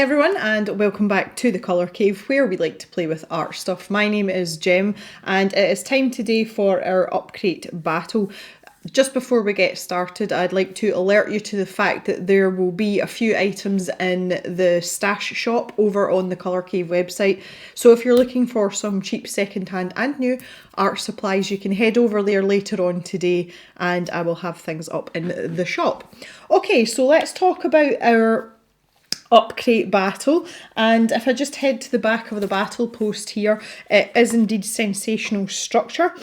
everyone and welcome back to the Colour Cave where we like to play with art stuff. My name is Gem and it is time today for our Upcrate battle. Just before we get started, I'd like to alert you to the fact that there will be a few items in the stash shop over on the Colour Cave website. So if you're looking for some cheap second-hand and new art supplies, you can head over there later on today and I will have things up in the shop. Okay, so let's talk about our Upcrate battle, and if I just head to the back of the battle post here, it is indeed sensational structure.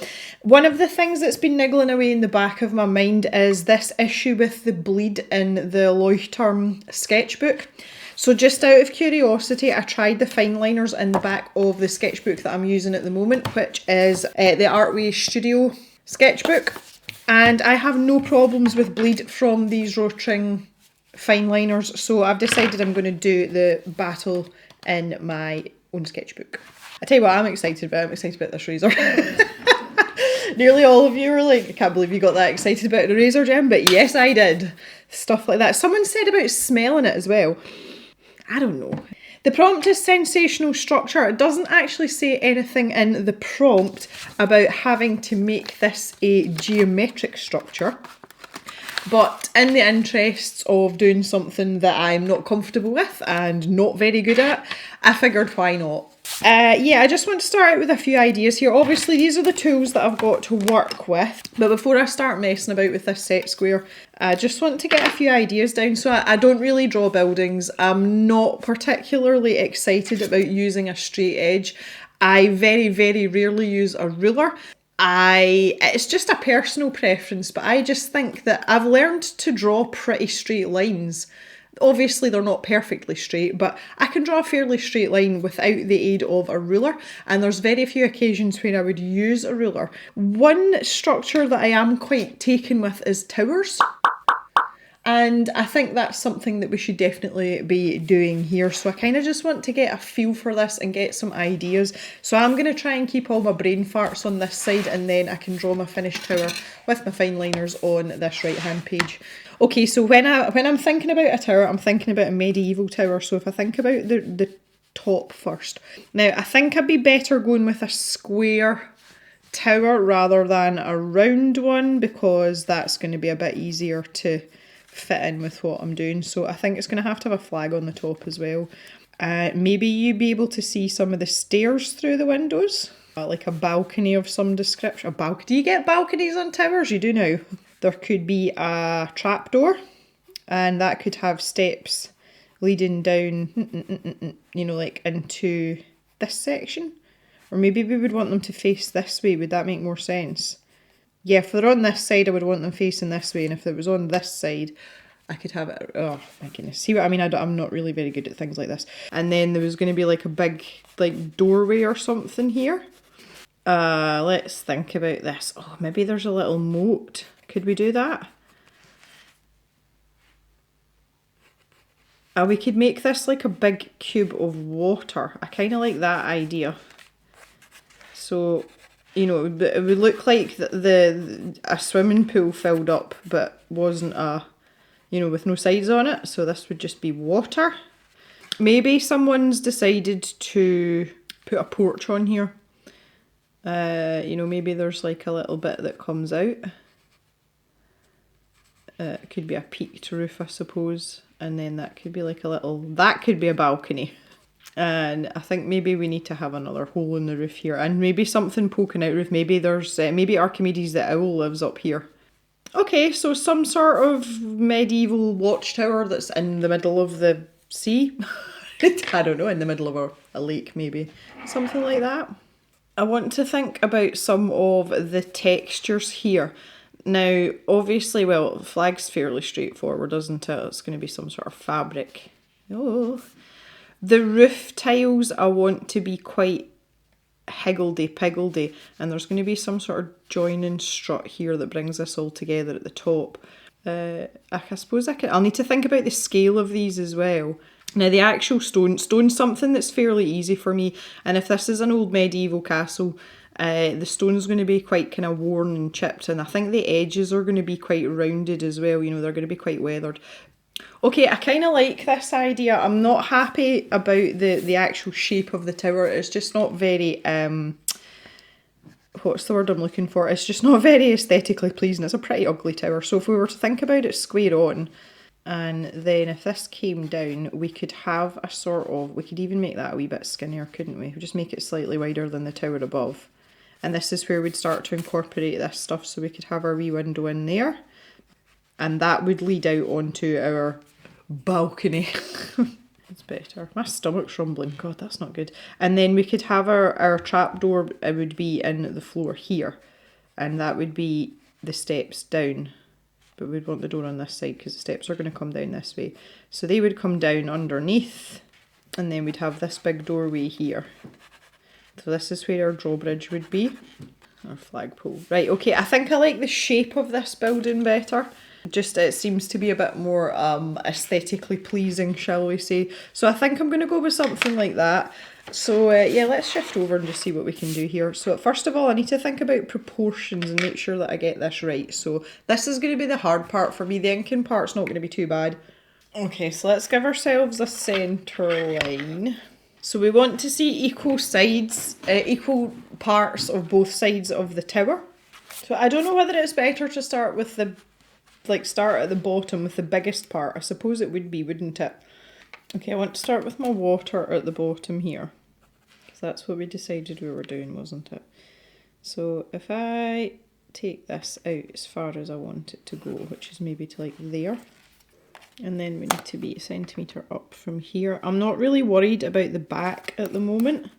One of the things that's been niggling away in the back of my mind is this issue with the bleed in the Leuchtturm sketchbook. So just out of curiosity, I tried the fine liners in the back of the sketchbook that I'm using at the moment, which is the Artway Studio sketchbook, and I have no problems with bleed from these Rotring fine liners, so I've decided I'm going to do the battle in my own sketchbook. I tell you what I'm excited about. I'm excited about this razor. Nearly all of you are like, I can't believe you got that excited about the razor, Gem, but yes I did. Stuff like that. Someone said about smelling it as well. I don't know. The prompt is sensational structure. It doesn't actually say anything in the prompt about having to make this a geometric structure. But in the interests of doing something that I'm not comfortable with and not very good at, I figured why not. Yeah, I just want to start out with a few ideas here. Obviously these are the tools that I've got to work with, but before I start messing about with this set square, I just want to get a few ideas down. So I don't really draw buildings. I'm not particularly excited about using a straight edge. I very, very rarely use a ruler. It's just a personal preference, but I just think that I've learned to draw pretty straight lines. Obviously they're not perfectly straight, but I can draw a fairly straight line without the aid of a ruler, and there's very few occasions where I would use a ruler. One structure that I am quite taken with is towers. And I think that's something that we should definitely be doing here. So I kind of just want to get a feel for this and get some ideas. So I'm going to try and keep all my brain farts on this side, and then I can draw my finished tower with my fine liners on this right hand page. Okay, so when I'm thinking about a tower, I'm thinking about a medieval tower. So if I think about the top first. Now I think I'd be better going with a square tower rather than a round one, because that's going to be a bit easier to fit in with what I'm doing. So I think it's going to have a flag on the top as well. Maybe you'd be able to see some of the stairs through the windows, like a balcony of some description. Do you get balconies on towers? You do now. There could be a trapdoor, and that could have steps leading down, you know, like into this section. Or maybe we would want them to face this way. Would that make more sense? Yeah, if they're on this side, I would want them facing this way, and if it was on this side, I could have it. Oh my goodness! See what I mean? I'm not really very good at things like this. And then there was going to be like a big doorway or something here. Let's think about this. Oh, maybe there's a little moat. Could we do that? We could make this like a big cube of water. I kind of like that idea. So, you know, it would look like a swimming pool filled up, but wasn't with no sides on it. So this would just be water. Maybe someone's decided to put a porch on here. Maybe there's like a little bit that comes out. It could be a peaked roof, I suppose. And then that could be like that could be a balcony. And I think maybe we need to have another hole in the roof here, and maybe something poking out roof. Maybe there's maybe Archimedes the owl lives up here. Okay, so some sort of medieval watchtower that's in the middle of the sea. I don't know, in the middle of a lake maybe. Something like that. I want to think about some of the textures here. Now, obviously, well, the flag's fairly straightforward, isn't it? It's going to be some sort of fabric. Oh. The roof tiles I want to be quite higgledy-piggledy, and there's going to be some sort of joining strut here that brings this all together at the top. I suppose I'll need to think about the scale of these as well. Now the actual stone's something that's fairly easy for me, and if this is an old medieval castle, the stone's going to be quite kind of worn and chipped, and I think the edges are going to be quite rounded as well, you know, they're going to be quite weathered. Okay, I kind of like this idea. I'm not happy about the actual shape of the tower. It's just not very, what's the word I'm looking for? It's just not very aesthetically pleasing. It's a pretty ugly tower. So if we were to think about it square on, and then if this came down, we could have a sort of, we could even make that a wee bit skinnier, couldn't we? We'd just make it slightly wider than the tower above. And this is where we'd start to incorporate this stuff, so we could have our wee window in there. And that would lead out onto our balcony. It's better. My stomach's rumbling. God, that's not good. And then we could have our trapdoor, it would be in the floor here. And that would be the steps down. But we'd want the door on this side because the steps are going to come down this way. So they would come down underneath. And then we'd have this big doorway here. So this is where our drawbridge would be. Our flagpole. Right, okay, I think I like the shape of this building better. Just it seems to be a bit more aesthetically pleasing, shall we say. So I think I'm going to go with something like that. So yeah, let's shift over and just see what we can do here. So first of all, I need to think about proportions and make sure that I get this right. So this is going to be the hard part for me. The inking part's not going to be too bad. Okay, so let's give ourselves a centre line. So we want to see equal sides, equal parts of both sides of the tower. So I don't know whether it's better to start with the, start at the bottom with the biggest part. I suppose it would be, wouldn't it? Okay, I want to start with my water at the bottom here. Because that's what we decided we were doing, wasn't it? So if I take this out as far as I want it to go, which is maybe to like there. And then we need to be a centimetre up from here. I'm not really worried about the back at the moment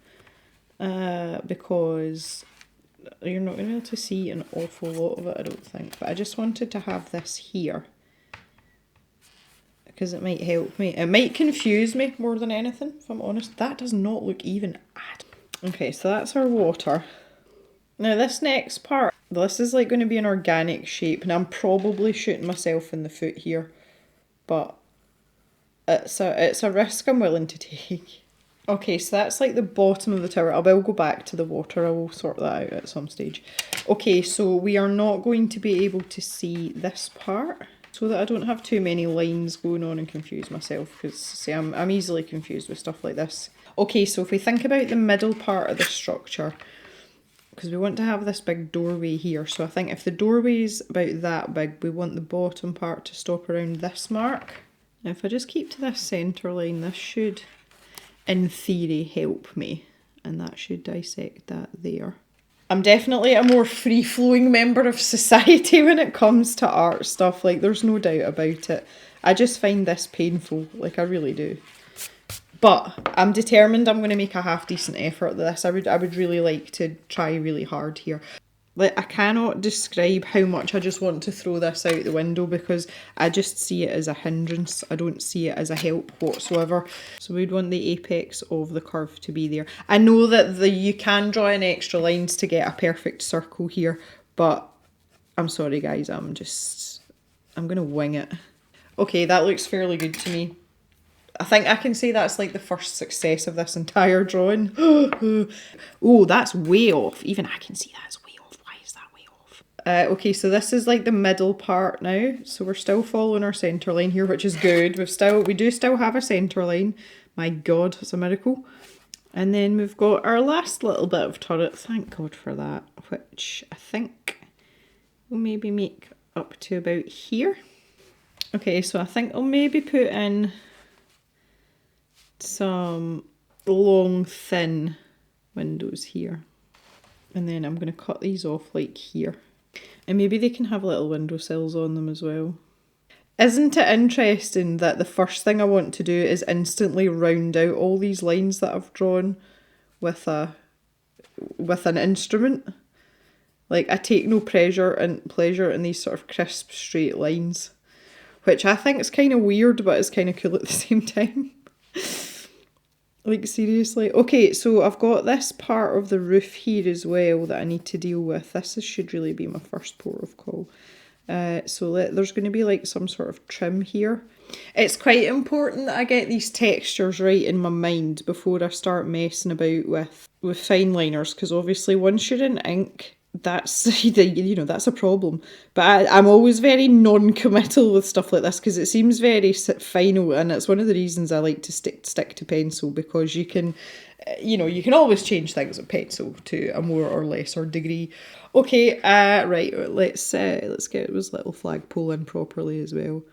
because you're not going to be able to see an awful lot of it, I don't think. But I just wanted to have this here because it might help me. It might confuse me more than anything, if I'm honest. That does not look even at. Okay, so that's our water. Now this next part, this is like going to be an organic shape and I'm probably shooting myself in the foot here. But it's a risk I'm willing to take. Okay, so that's like the bottom of the tower. I will go back to the water. I will sort that out at some stage. Okay, so we are not going to be able to see this part so that I don't have too many lines going on and confuse myself because, see, I'm easily confused with stuff like this. Okay, so if we think about the middle part of the structure, because we want to have this big doorway here. So I think if the doorway's about that big, we want the bottom part to stop around this mark. Now if I just keep to this centre line, this should, in theory, help me. And that should dissect that there. I'm definitely a more free-flowing member of society when it comes to art stuff. Like, there's no doubt about it. I just find this painful. Like, I really do. But I'm determined I'm going to make a half decent effort at this. I would really like to try really hard here. Like, I cannot describe how much I just want to throw this out the window because I just see it as a hindrance. I don't see it as a help whatsoever. So we'd want the apex of the curve to be there. I know that you can draw in extra lines to get a perfect circle here, but I'm sorry guys, I'm going to wing it. Okay, that looks fairly good to me. I think I can say that's like the first success of this entire drawing. Oh, that's way off. Even I can see that's way off. Why is that way off? Okay, so this is like the middle part now. So we're still following our centre line here, which is good. We do still have a centre line. My God, it's a miracle. And then we've got our last little bit of turret. Thank God for that. Which I think we'll maybe make up to about here. Okay, so I think I'll maybe put in some long thin windows here and then I'm going to cut these off like here and maybe they can have little windowsills on them as well. Isn't it interesting that the first thing I want to do is instantly round out all these lines that I've drawn with an instrument? Like, I take no pleasure in these sort of crisp straight lines, which I think is kind of weird but is kind of cool at the same time. Like, seriously. Okay, so I've got this part of the roof here as well that I need to deal with. This should really be my first port of call. So there's going to be like some sort of trim here. It's quite important that I get these textures right in my mind before I start messing about with fine liners, because obviously once you're in ink, that's that's a problem. But I'm always very non-committal with stuff like this because it seems very final, and it's one of the reasons I like to stick to pencil, because you can you can always change things with pencil to a more or lesser degree. Okay, right, let's get this little flagpole in properly as well.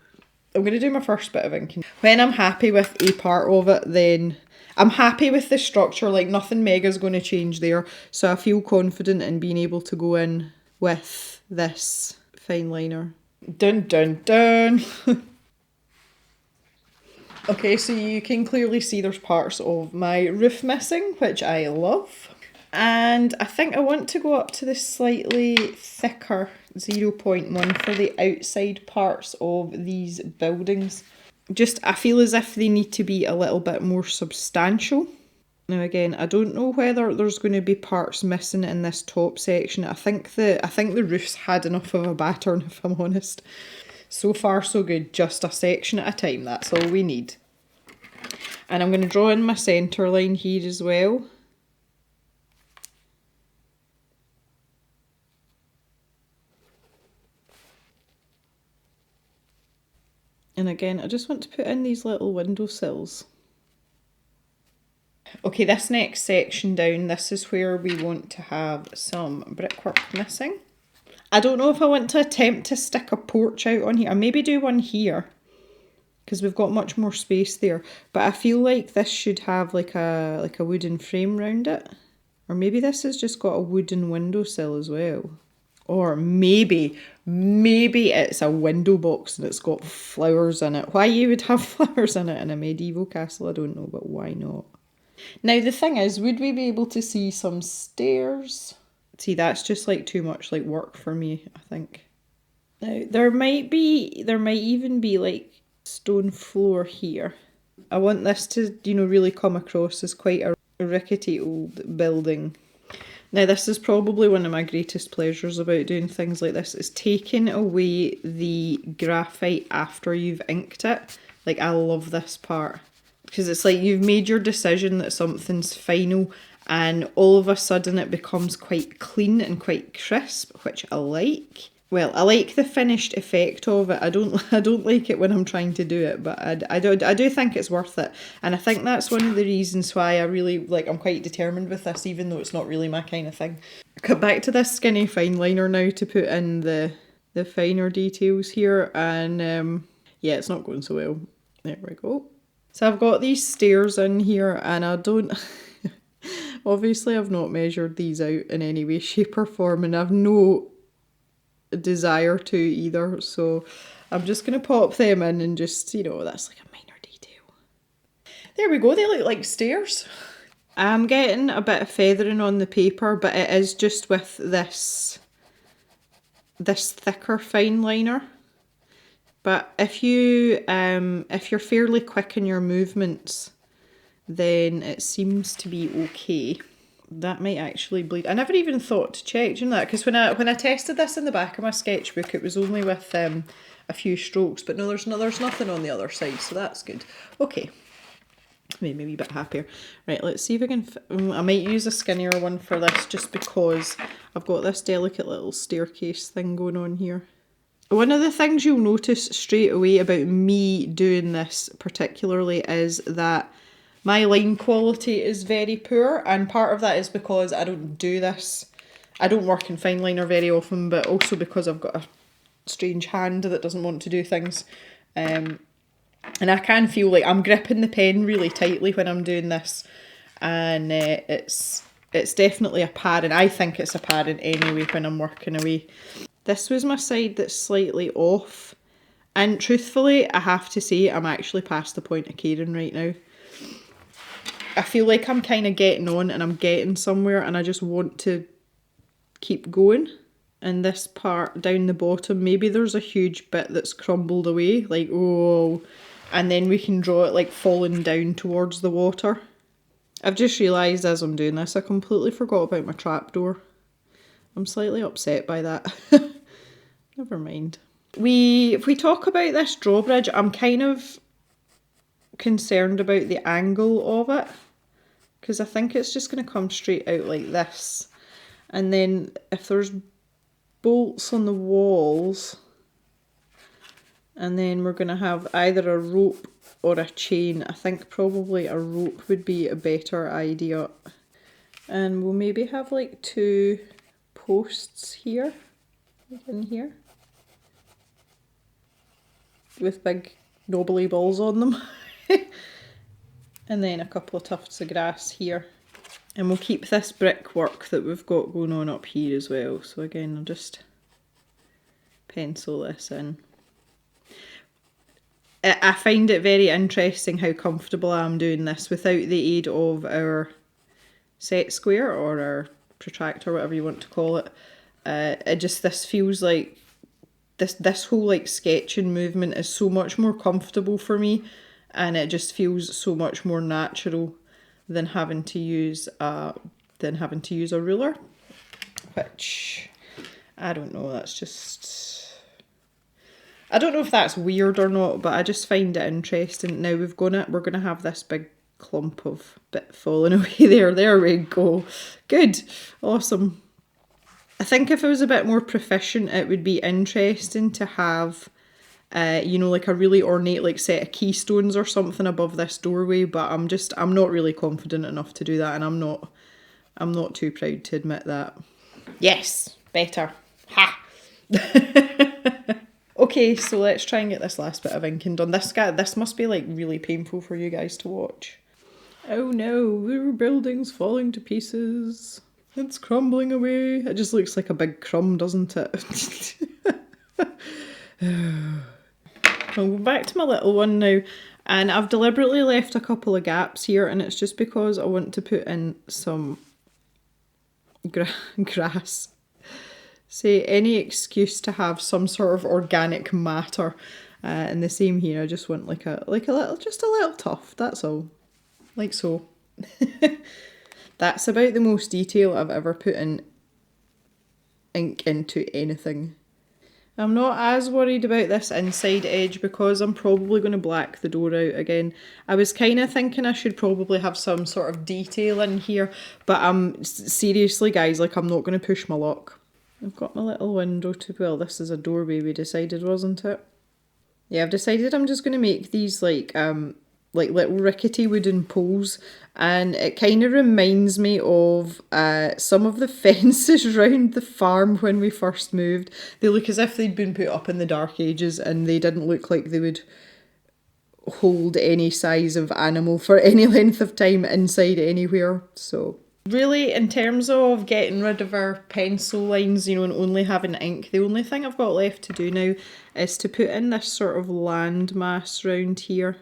I'm going to do my first bit of inking. When I'm happy with a part of it, then I'm happy with the structure, like nothing mega's going to change there. So I feel confident in being able to go in with this fine liner. Dun dun dun. Okay, so you can clearly see there's parts of my roof missing, which I love. And I think I want to go up to the slightly thicker 0.1 for the outside parts of these buildings. Just, I feel as if they need to be a little bit more substantial. Now again, I don't know whether there's going to be parts missing in this top section. I think the roof's had enough of a battern, if I'm honest. So far so good, just a section at a time, that's all we need. And I'm going to draw in my centre line here as well. And again, I just want to put in these little windowsills. Okay, this next section down, this is where we want to have some brickwork missing. I don't know if I want to attempt to stick a porch out on here. I maybe do one here, because we've got much more space there. But I feel like this should have like a wooden frame round it. Or maybe this has just got a wooden windowsill as well. Or maybe it's a window box and it's got flowers in it. Why you would have flowers in it in a medieval castle, I don't know, but why not? Now the thing is, would we be able to see some stairs? See, that's just like too much like work for me, I think. Now there might even be like stone floor here. I want this to, really come across as quite a rickety old building. Now this is probably one of my greatest pleasures about doing things like this, is taking away the graphite after you've inked it. Like, I love this part, because it's like you've made your decision that something's final and all of a sudden it becomes quite clean and quite crisp, which I like. Well, I like the finished effect of it. I don't like it when I'm trying to do it, but I do think it's worth it. And I think that's one of the reasons why I really, I'm quite determined with this, even though it's not really my kind of thing. Cut back to this skinny fine liner now to put in the finer details here, and yeah, it's not going so well. There we go. So I've got these stairs in here, and I don't... Obviously, I've not measured these out in any way, shape or form, and I've no desire to either, so I'm just going to pop them in and just, that's like a minor detail. There we go, they look like stairs. I'm getting a bit of feathering on the paper, but it is just with this thicker fine liner. But if you're fairly quick in your movements, then it seems to be okay. That might actually bleed. I never even thought to check, do you know that? Because when I tested this in the back of my sketchbook, it was only with a few strokes. But no, there's nothing on the other side, so that's good. Okay, made me a wee bit happier. Right, let's see if I can... I might use a skinnier one for this, just because I've got this delicate little staircase thing going on here. One of the things you'll notice straight away about me doing this particularly is that my line quality is very poor, and part of that is because I don't do this. I don't work in fine liner very often, but also because I've got a strange hand that doesn't want to do things. And I can feel like I'm gripping the pen really tightly when I'm doing this, and it's definitely a padding. I think it's a padding anyway when I'm working away. This was my side that's slightly off, and truthfully, I have to say I'm actually past the point of caring right now. I feel like I'm kind of getting on and I'm getting somewhere, and I just want to keep going. And this part down the bottom, maybe there's a huge bit that's crumbled away, like, oh, and then we can draw it like falling down towards the water. I've just realised as I'm doing this, I completely forgot about my trapdoor. I'm slightly upset by that. Never mind. If we talk about this drawbridge, I'm kind of concerned about the angle of it, because I think it's just going to come straight out like this, And then if there's bolts on the walls, and then we're going to have either a rope or a chain. I think probably a rope would be a better idea. And we'll maybe have like 2 posts here, like in here, with big knobbly balls on them. And then a couple of tufts of grass here. And we'll keep this brickwork that we've got going on up here as well. So again, I'll just pencil this in. I find it very interesting how comfortable I am doing this without the aid of our set square or our protractor, whatever you want to call it. This feels like this whole like sketching movement is so much more comfortable for me, and it just feels so much more natural than having to use a ruler, which I don't know. That's just. I don't know if that's weird or not, but I just find it interesting. Now we're gonna have this big clump of bit falling away there. There we go. Good. Awesome. I think if I was a bit more proficient, it would be interesting to have, like a really ornate like set of keystones or something above this doorway, but I'm not really confident enough to do that, and I'm not too proud to admit that. Yes, better. Ha! Okay, so let's try and get this last bit of inking done. This must be like really painful for you guys to watch. Oh no, our building's falling to pieces. It's crumbling away. It just looks like a big crumb, doesn't it? I'll go back to my little one now, and I've deliberately left a couple of gaps here, and it's just because I want to put in some grass. Say any excuse to have some sort of organic matter, and the same here. I just want like a little tuft. That's all, like so. That's about the most detail I've ever put in ink into anything. I'm not as worried about this inside edge because I'm probably going to black the door out again. I was kind of thinking I should probably have some sort of detail in here, but seriously guys, like I'm not going to push my luck. I've got my little window well, this is a doorway we decided, wasn't it? Yeah, I've decided I'm just going to make these like little rickety wooden poles, and it kind of reminds me of some of the fences around the farm when we first moved. They look as if they'd been put up in the Dark Ages, and they didn't look like they would hold any size of animal for any length of time inside anywhere, so... Really, in terms of getting rid of our pencil lines, and only having ink, the only thing I've got left to do now is to put in this sort of landmass round here.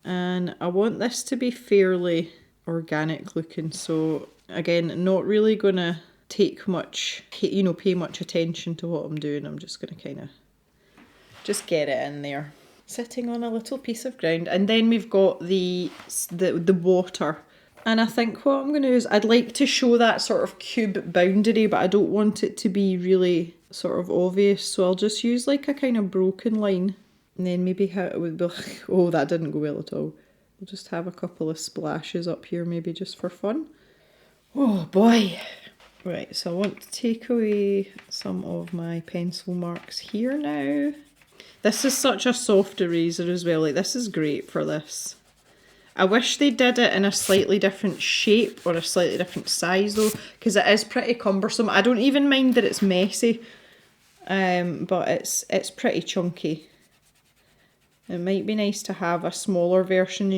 And I want this to be fairly organic looking, so again, not really going to take much, pay much attention to what I'm doing. I'm just going to kind of just get it in there. Sitting on a little piece of ground, and then we've got the water. And I think what I'm going to do is I'd like to show that sort of cube boundary, but I don't want it to be really sort of obvious. So I'll just use like a kind of broken line. And then maybe how it would be like, oh, that didn't go well at all. We'll just have a couple of splashes up here, maybe just for fun. Oh boy. Right, so I want to take away some of my pencil marks here now. This is such a soft eraser as well. Like, this is great for this. I wish they did it in a slightly different shape or a slightly different size though, because it is pretty cumbersome. I don't even mind that it's messy, but it's pretty chunky. It might be nice to have a smaller version,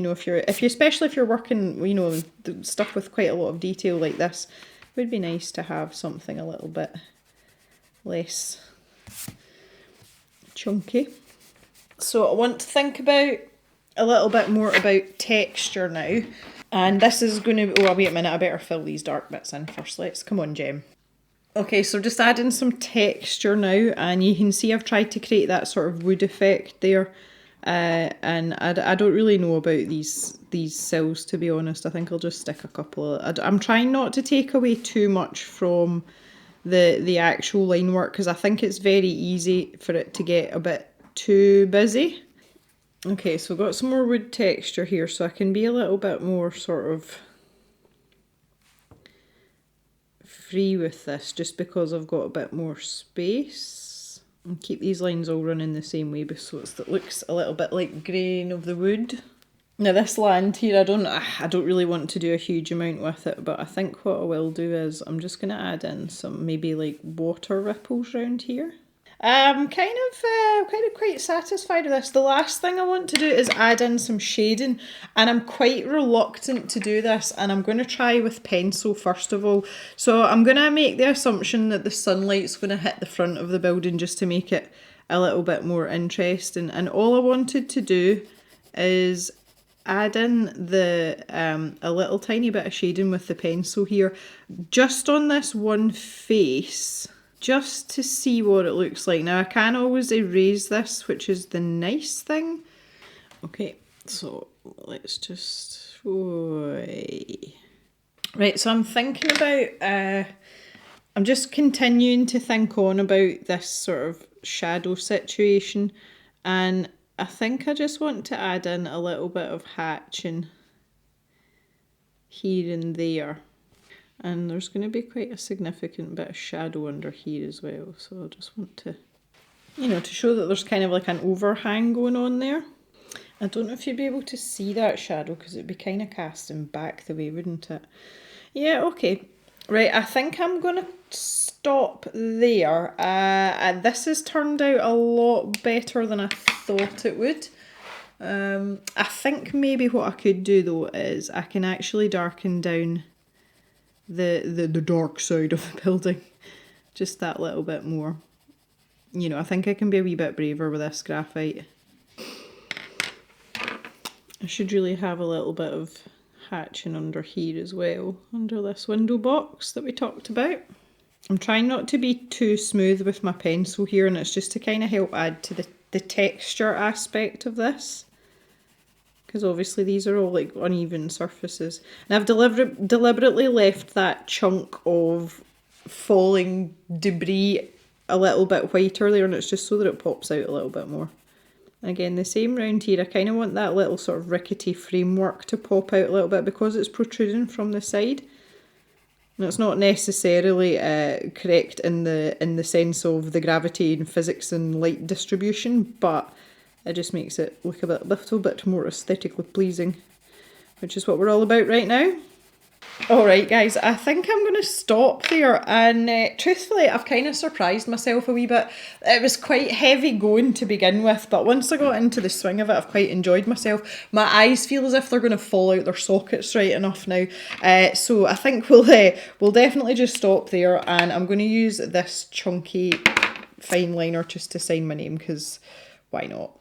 especially if you're working, the stuff with quite a lot of detail like this. It would be nice to have something a little bit less chunky. So I want to think about a little bit more about texture now, and this is going to, oh wait a minute, I better fill these dark bits in first. Come on, Jem. Okay, so just adding some texture now, and you can see I've tried to create that sort of wood effect there, and I don't really know about these sills, to be honest. I think I'll just stick a couple of, I'm trying not to take away too much from the actual line work, because I think it's very easy for it to get a bit too busy. Okay, so I've got some more wood texture here, so I can be a little bit more sort of free with this just because I've got a bit more space. And keep these lines all running the same way so it looks a little bit like grain of the wood. Now this land here, I don't really want to do a huge amount with it, but I think what I will do is I'm just going to add in some maybe like water ripples around here. I'm kind of quite satisfied with this. The last thing I want to do is add in some shading, and I'm quite reluctant to do this, and I'm going to try with pencil first of all. So I'm going to make the assumption that the sunlight's going to hit the front of the building just to make it a little bit more interesting. And all I wanted to do is add in a little tiny bit of shading with the pencil here, just on this one face, just to see what it looks like. Now I can always erase this, which is the nice thing. Okay, so let's just... Right, so I'm thinking about... I'm just continuing to think on about this sort of shadow situation, and I think I just want to add in a little bit of hatching here and there. And there's going to be quite a significant bit of shadow under here as well. So I just want to, to show that there's kind of like an overhang going on there. I don't know if you'd be able to see that shadow because it'd be kind of casting back the way, wouldn't it? Yeah, okay. Right, I think I'm going to stop there. This has turned out a lot better than I thought it would. I think maybe what I could do though is I can actually darken down the dark side of the building just that little bit more. I think I can be a wee bit braver with this graphite. I should really have a little bit of hatching under here as well, under this window box that we talked about. I'm trying not to be too smooth with my pencil here, and it's just to kind of help add to the texture aspect of this, because obviously these are all like uneven surfaces, and I've deliberately left that chunk of falling debris a little bit whiter there, and it's just so that it pops out a little bit more. And again, the same round here, I kind of want that little sort of rickety framework to pop out a little bit because it's protruding from the side. And it's not necessarily correct in the sense of the gravity and physics and light distribution, but it just makes it look a little bit more aesthetically pleasing, which is what we're all about right now. Alright guys, I think I'm going to stop there, and truthfully I've kind of surprised myself a wee bit. It was quite heavy going to begin with, but once I got into the swing of it I've quite enjoyed myself. My eyes feel as if they're going to fall out their sockets right enough now, so I think we'll definitely just stop there, and I'm going to use this chunky fine liner just to sign my name, because why not?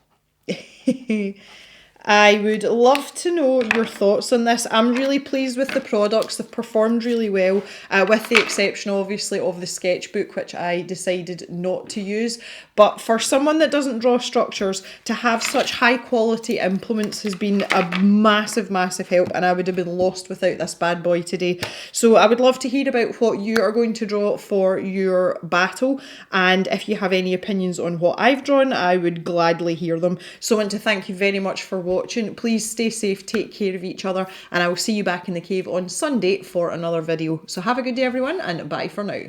I would love to know your thoughts on this. I'm really pleased with the products. They've performed really well, with the exception obviously of the sketchbook, which I decided not to use. But for someone that doesn't draw structures, to have such high quality implements has been a massive, massive help, and I would have been lost without this bad boy today. So I would love to hear about what you are going to draw for your battle, and if you have any opinions on what I've drawn, I would gladly hear them. So I want to thank you very much for watching. Please stay safe, take care of each other, and I will see you back in the cave on Sunday for another video. So have a good day everyone, and bye for now.